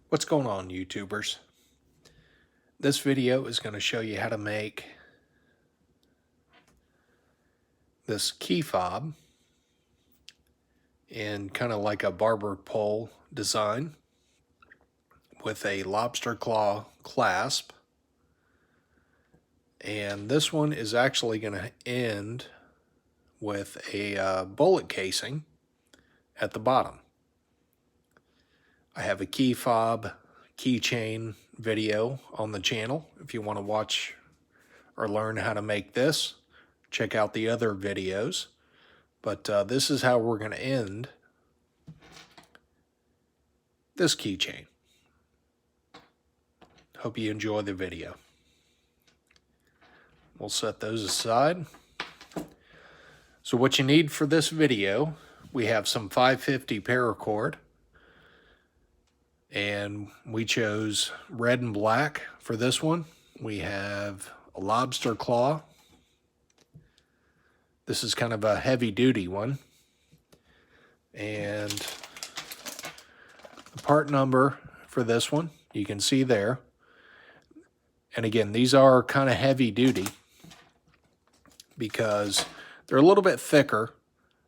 What's going on, YouTubers? This video is going to show you how to make this key fob in kind of like a barber pole design with a lobster claw clasp. And this one is actually going to end with a bullet casing at the bottom. I have a key fob keychain video on the channel. If you want to watch or learn how to make this, check out the other videos. But this is how we're going to end this keychain. Hope you enjoy the video. We'll set those aside. So what you need for this video, we have some 550 paracord. And we chose red and black for this one. We have a lobster claw. This is kind of a heavy duty one. And the part number for this one, you can see there. And again, these are kind of heavy duty because they're a little bit thicker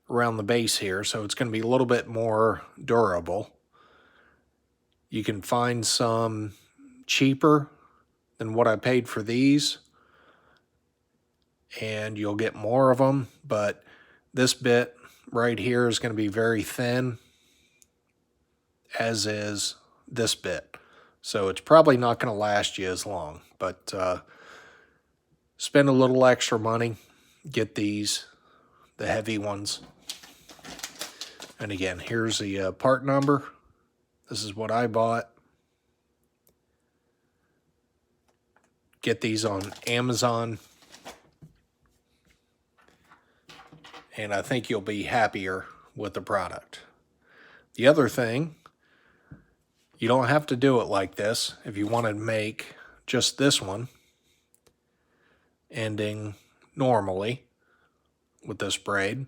around the base here, so it's going to be a little bit more durable. You can find some cheaper than what I paid for these, and you'll get more of them, but this bit right here is going to be very thin, as is this bit. So it's probably not going to last you as long, but spend a little extra money, get these, the heavy ones. And again, here's the part number. This is what I bought. Get these on Amazon. And I think you'll be happier with the product. The other thing, you don't have to do it like this. If you want to make just this one ending normally with this braid,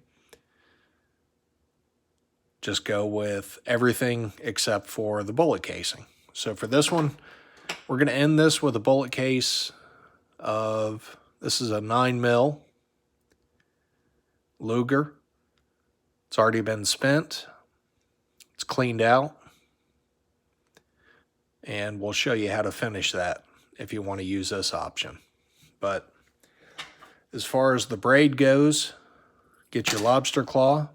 just go with everything except for the bullet casing. So for this one, we're going to end this with a bullet case of, this is a 9mm Luger. It's already been spent. It's cleaned out. And we'll show you how to finish that if you want to use this option. But as far as the braid goes, get your lobster claw.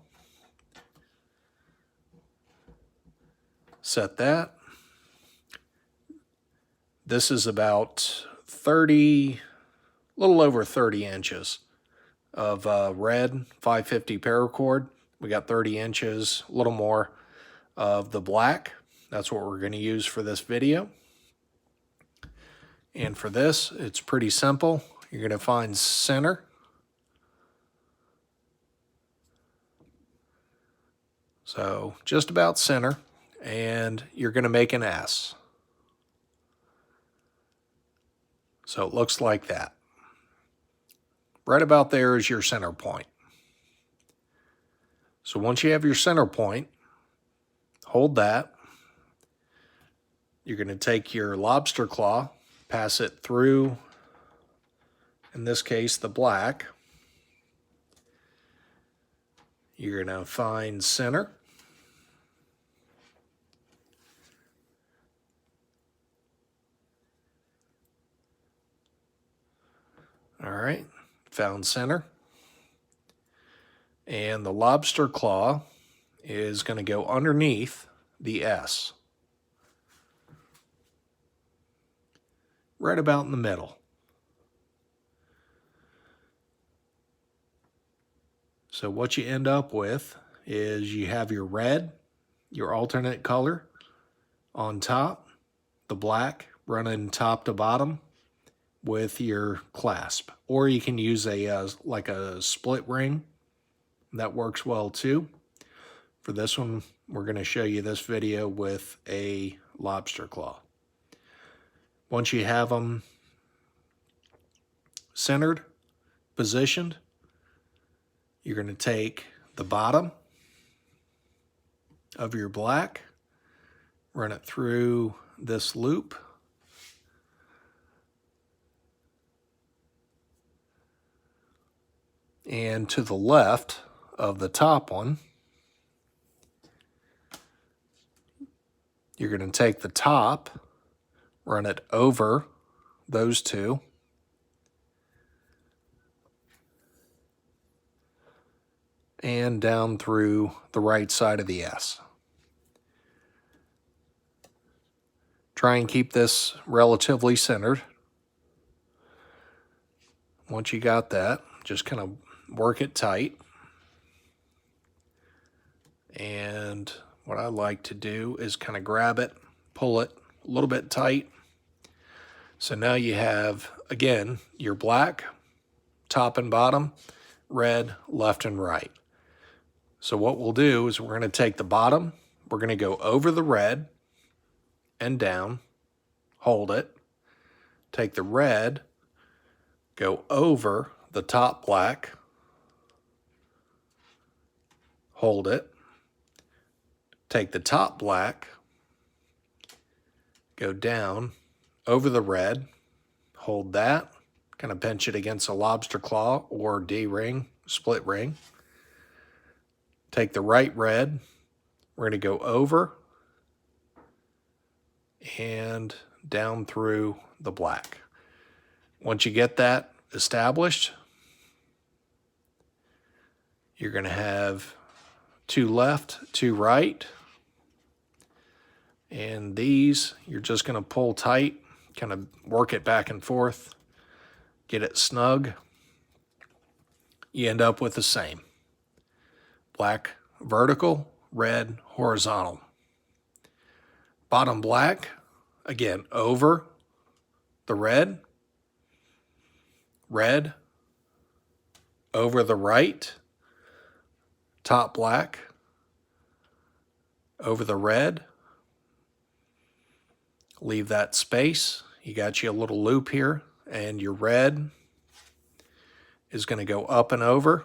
Set that. This is about 30, a little over 30 inches of red 550 paracord. We got 30 inches, a little more of the black. That's what we're going to use for this video. And for this, it's pretty simple. You're going to find center. So just about center. And you're going to make an S. So it looks like that. Right about there is your center point. So once you have your center point, hold that. You're going to take your lobster claw, pass it through, in this case, the black. You're going to find center. All right, found center. And the lobster claw is going to go underneath the S. Right about in the middle. So what you end up with is you have your red, your alternate color on top, the black running top to bottom with your clasp. Or you can use a like a split ring. That works well too. For this one, we're going to show you this video with a lobster claw. Once you have them centered, positioned, you're going to take the bottom of your black, run it through this loop. And to the left of the top one, you're going to take the top, run it over those two, and down through the right side of the S. Try and keep this relatively centered. Once you got that, just kind of work it tight. And what I like to do is kind of grab it, pull it a little bit tight. So now you have, again, your black, top and bottom, red, left and right. So what we'll do is we're going to take the bottom, we're going to go over the red and down, hold it, take the red, go over the top black, hold it, take the top black, go down over the red, hold that, kind of pinch it against a lobster claw or D-ring, split ring. Take the right red, we're going to go over and down through the black. Once you get that established, you're going to have two left, two right, and these you're just going to pull tight, kind of work it back and forth, get it snug. You end up with the same. Black vertical, red horizontal. Bottom black, again, over the red, red, over the right, top black, over the red, leave that space. You got you a little loop here, and your red is going to go up and over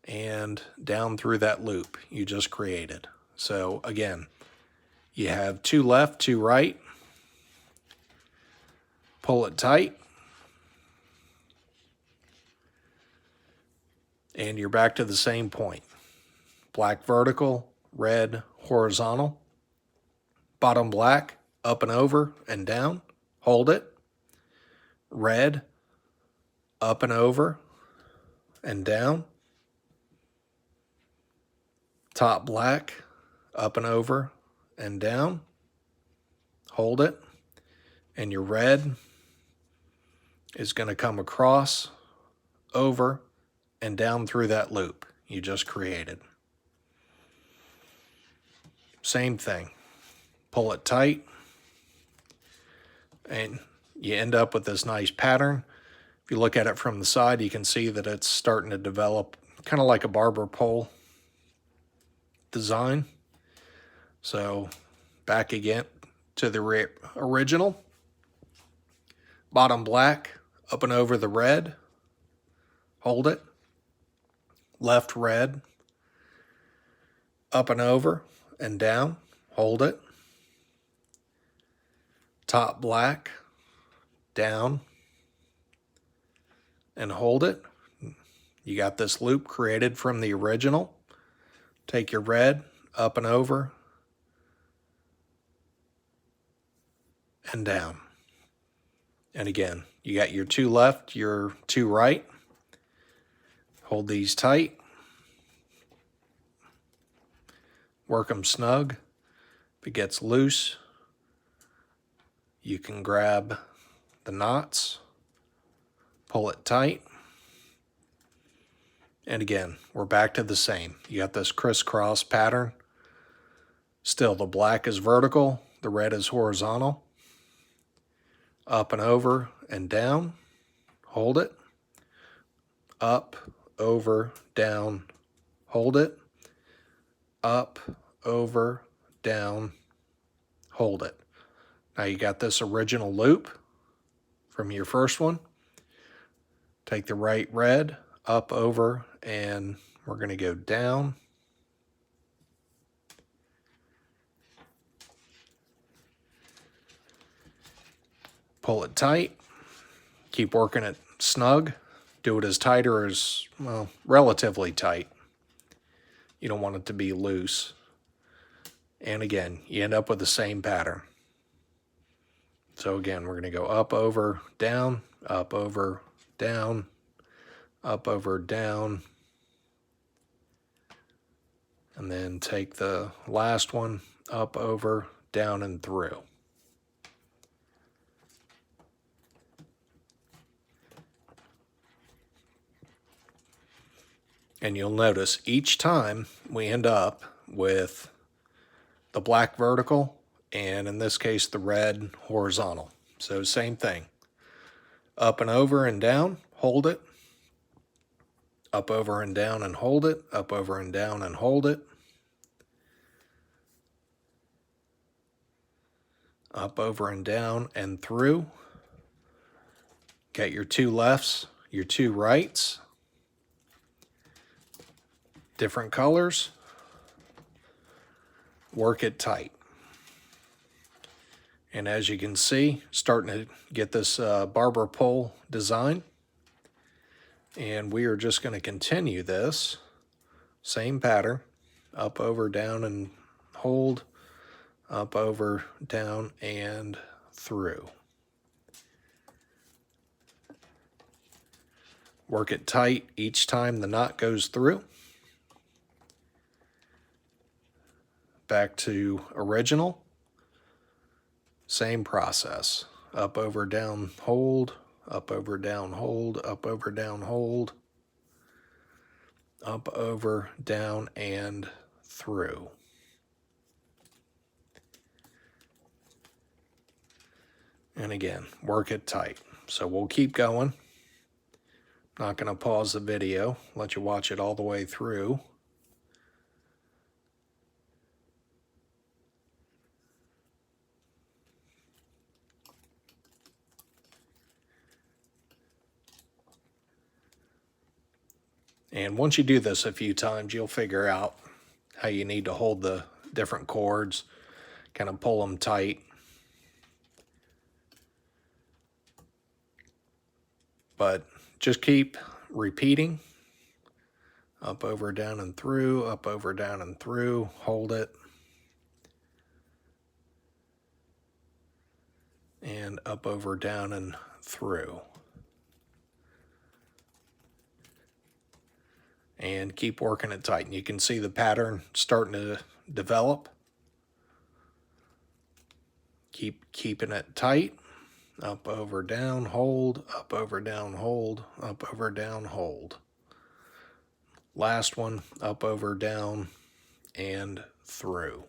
and down through that loop you just created. So again, you have two left, two right, pull it tight, and you're back to the same point. Black vertical, red horizontal, bottom black, up and over and down, hold it, red, up and over and down, top black, up and over and down, hold it, and your red is going to come across, over, and down through that loop you just created. Same thing. Pull it tight, and you end up with this nice pattern. If you look at it from the side, you can see that it's starting to develop kind of like a barber pole design. So back again to the original. Bottom black, up and over the red, hold it, left red, up and over and down, hold it, top black, down, and hold it. You got this loop created from the original. Take your red, up and over, and down. And again, you got your two left, your two right. Hold these tight. Work them snug. If it gets loose, you can grab the knots, pull it tight. And again, we're back to the same. You got this crisscross pattern. Still, the black is vertical, the red is horizontal. Up and over and down, hold it. Up, over, down, hold it. Up, over, down, hold it. Now you got this original loop from your first one. Take the right red, up, over, and we're going to go down, Pull it tight. Keep working it snug. Do it as tight or as, well, relatively tight. You don't want it to be loose. And again, you end up with the same pattern. So again, we're going to go up, over, down, up, over, down, up, over, down. And then take the last one, up, over, down, and through. And you'll notice each time we end up with the black vertical, and in this case, the red horizontal. So same thing. Up and over and down, hold it. Up, over, and down, and hold it. Up, over, and down, and hold it. Up, over, and down, and through. Get your two lefts, your two rights. Different colors. Work it tight. And as you can see, starting to get this barber pole design. And we are just going to continue this same pattern. Up, over, down, and hold. Up, over, down, and through. Work it tight each time the knot goes through. Back to original. Same process. Up, over, down, hold. Up, over, down, hold. Up, over, down, hold. Up, over, down, and through. And again, work it tight. So we'll keep going. Not going to pause the video. Let you watch it all the way through. And once you do this a few times, you'll figure out how you need to hold the different cords, kind of pull them tight. But just keep repeating. Up, over, down, and through. Up, over, down, and through. Hold it. And up, over, down, and through. And keep working it tight. And you can see the pattern starting to develop. Keep keeping it tight. Up, over, down, hold. Up, over, down, hold. Up, over, down, hold. Last one, up, over, down, and through.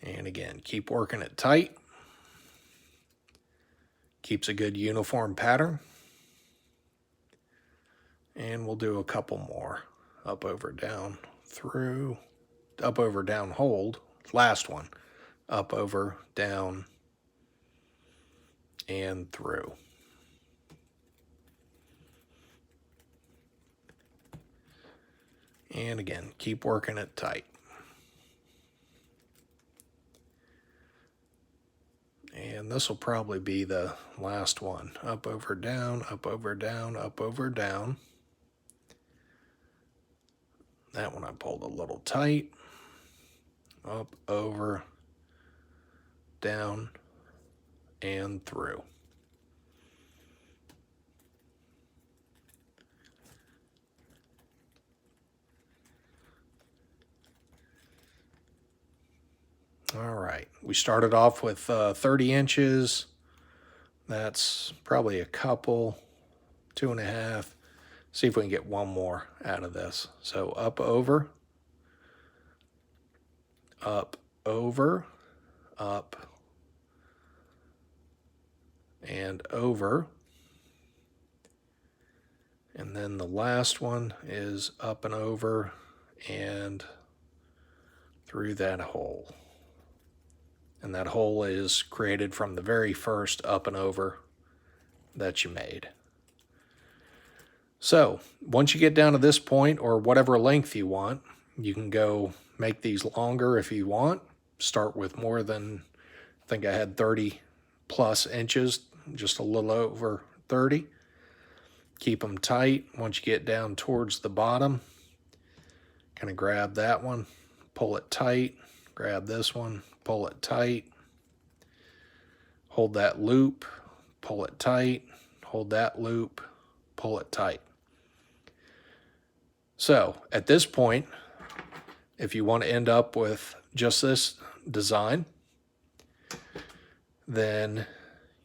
And again, keep working it tight. Keeps a good uniform pattern. And we'll do a couple more. Up, over, down, through. Up, over, down, hold. Last one. Up, over, down, and through. And again, keep working it tight. And this will probably be the last one. Up, over, down, up, over, down, up, over, down. That one I pulled a little tight. Up, over, down, and through. All right, we started off with 30 inches. That's probably a couple, 2.5. See if we can get one more out of this. So up, over, up, over, up, and over. And then the last one is up and over and through that hole. And that hole is created from the very first up and over that you made. So once you get down to this point, or whatever length you want, you can go make these longer if you want. start with more than, I think I had 30 plus inches, just a little over 30. Keep them tight. Once you get down towards the bottom, kind of grab that one, pull it tight, grab this one, pull it tight, hold that loop, pull it tight, hold that loop, pull it tight. So at this point, if you want to end up with just this design, then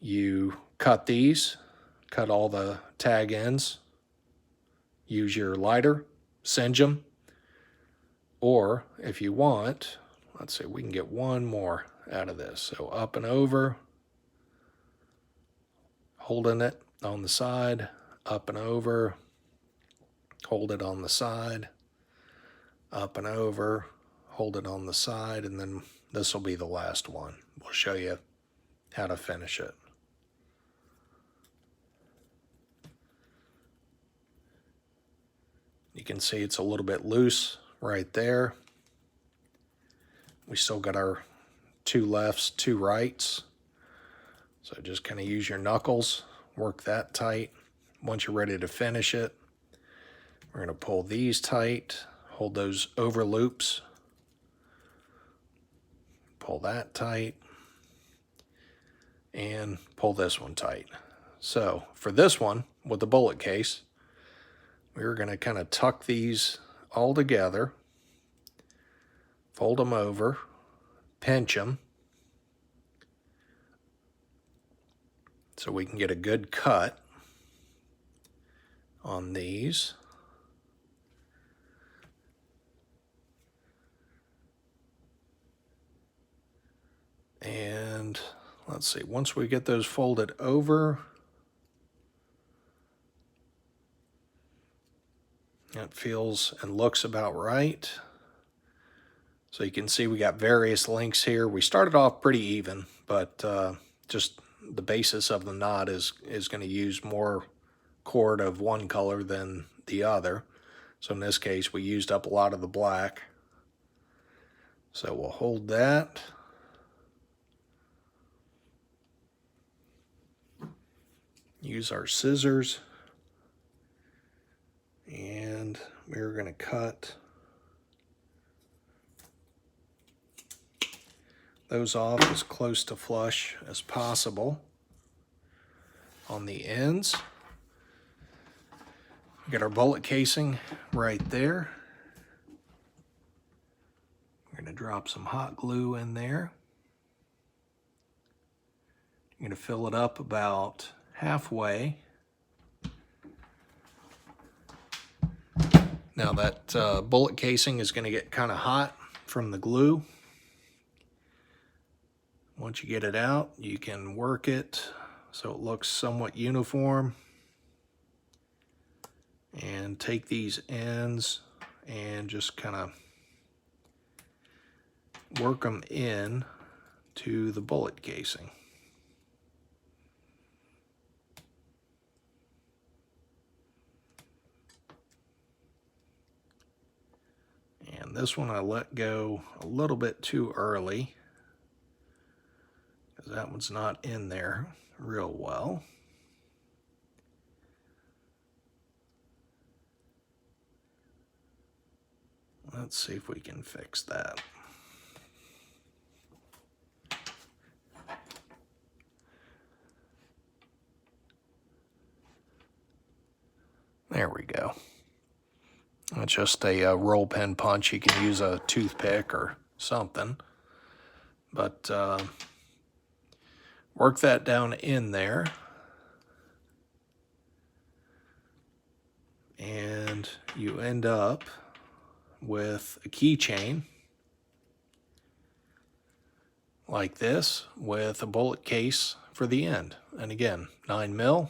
you cut these, cut all the tag ends, use your lighter, singe them, or if you want, let's see, we can get one more out of this. So up and over, holding it on the side, up and over, hold it on the side, up and over, hold it on the side, and then this will be the last one. We'll show you how to finish it. You can see it's a little bit loose right there. We still got our 2 lefts, 2 rights. So just kind of use your knuckles, work that tight. Once you're ready to finish it, we're going to pull these tight, hold those over loops, pull that tight, and pull this one tight. So for this one, with the bullet case, we're going to kind of tuck these all together, fold them over, pinch them, so we can get a good cut on these. And let's see, once we get those folded over, it feels and looks about right. So you can see we got various lengths here. We started off pretty even, but just the basis of the knot is going to use more cord of one color than the other. So in this case, we used up a lot of the black. So we'll hold that. Use our scissors, and we're going to cut those off as close to flush as possible on the ends. We got our bullet casing right there. We're going to drop some hot glue in there. You're going to fill it up about halfway. Now that bullet casing is going to get kind of hot from the glue. Once you get it out, you can work it so it looks somewhat uniform. And take these ends and just kind of work them in to the bullet casing. And this one I let go a little bit too early, because that one's not in there real well. Let's see if we can fix that. There we go. It's just a roll pin punch. You can use a toothpick or something. But work that down in there. And you end up with a keychain like this with a bullet case for the end. And again, 9mm.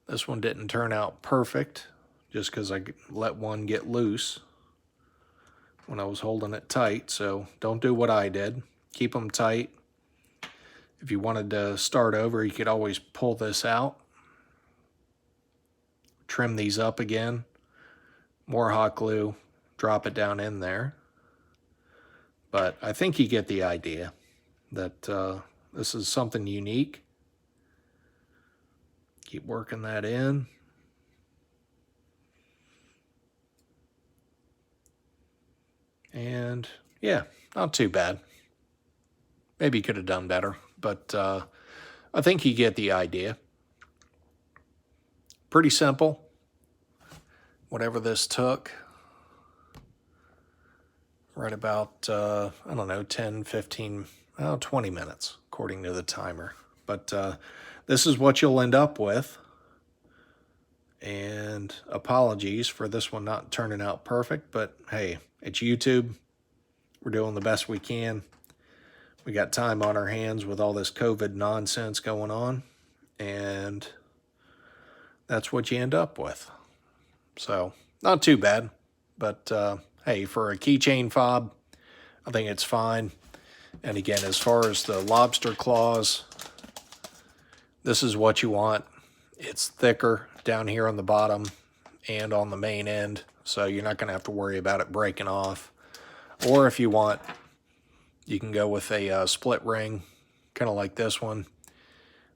This one didn't turn out perfect just because I let one get loose when I was holding it tight. So don't do what I did. Keep them tight. If you wanted to start over, you could always pull this out, trim these up again, more hot glue, drop it down in there. But I think you get the idea that this is something unique. Keep working that in. And yeah, not too bad. Maybe you could have done better, but I think you get the idea. Pretty simple. Whatever this took, right about, I don't know, 10, 15, 20 minutes, according to the timer. But this is what you'll end up with. And apologies for this one not turning out perfect, but hey, it's YouTube. We're doing the best we can. We got time on our hands with all this COVID nonsense going on, and that's what you end up with. So, not too bad, but hey, for a keychain fob, I think it's fine. And again, as far as the lobster claws, this is what you want. It's thicker down here on the bottom and on the main end, so you're not going to have to worry about it breaking off. Or if you want, you can go with a split ring, kind of like this one.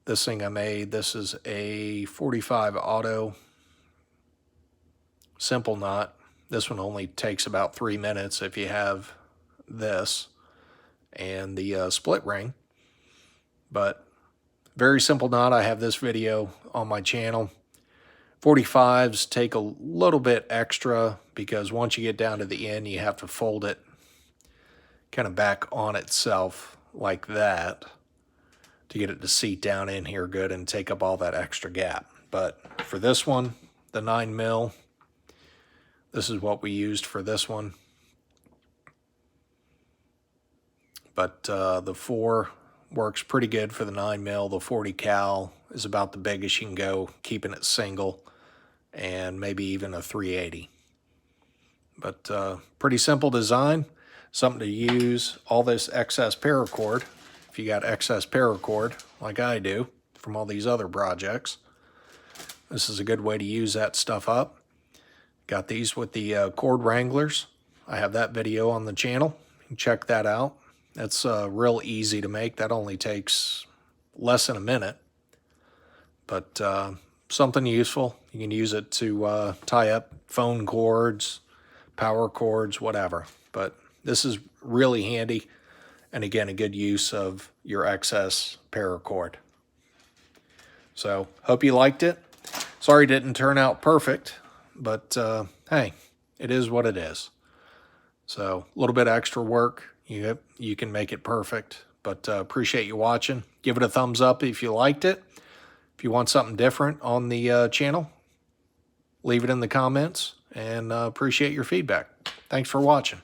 This thing I made, this is a 45 auto simple knot. This one only takes about 3 minutes if you have this and the split ring. But very simple knot. I have this video on my channel. 45s take a little bit extra because once you get down to the end, you have to fold it kind of back on itself like that to get it to seat down in here good and take up all that extra gap. But for this one, the 9mm, this is what we used for this one. But the 4 works pretty good for the 9mm. The 40 cal is about the biggest you can go, keeping it single, and maybe even a 380. But pretty simple design, something to use. All this excess paracord, if you got excess paracord like I do from all these other projects, this is a good way to use that stuff up. Got these with the cord wranglers. I have that video on the channel. You can check that out. That's real easy to make. That only takes less than a minute. But something useful. You can use it to tie up phone cords, power cords, whatever. But this is really handy. And again, a good use of your excess paracord. So, hope you liked it. Sorry it didn't turn out perfect. But hey, it is what it is. So, a little bit of extra work. You can make it perfect. But appreciate you watching. Give it a thumbs up if you liked it. If you want something different on the channel, leave it in the comments. And appreciate your feedback. Thanks for watching.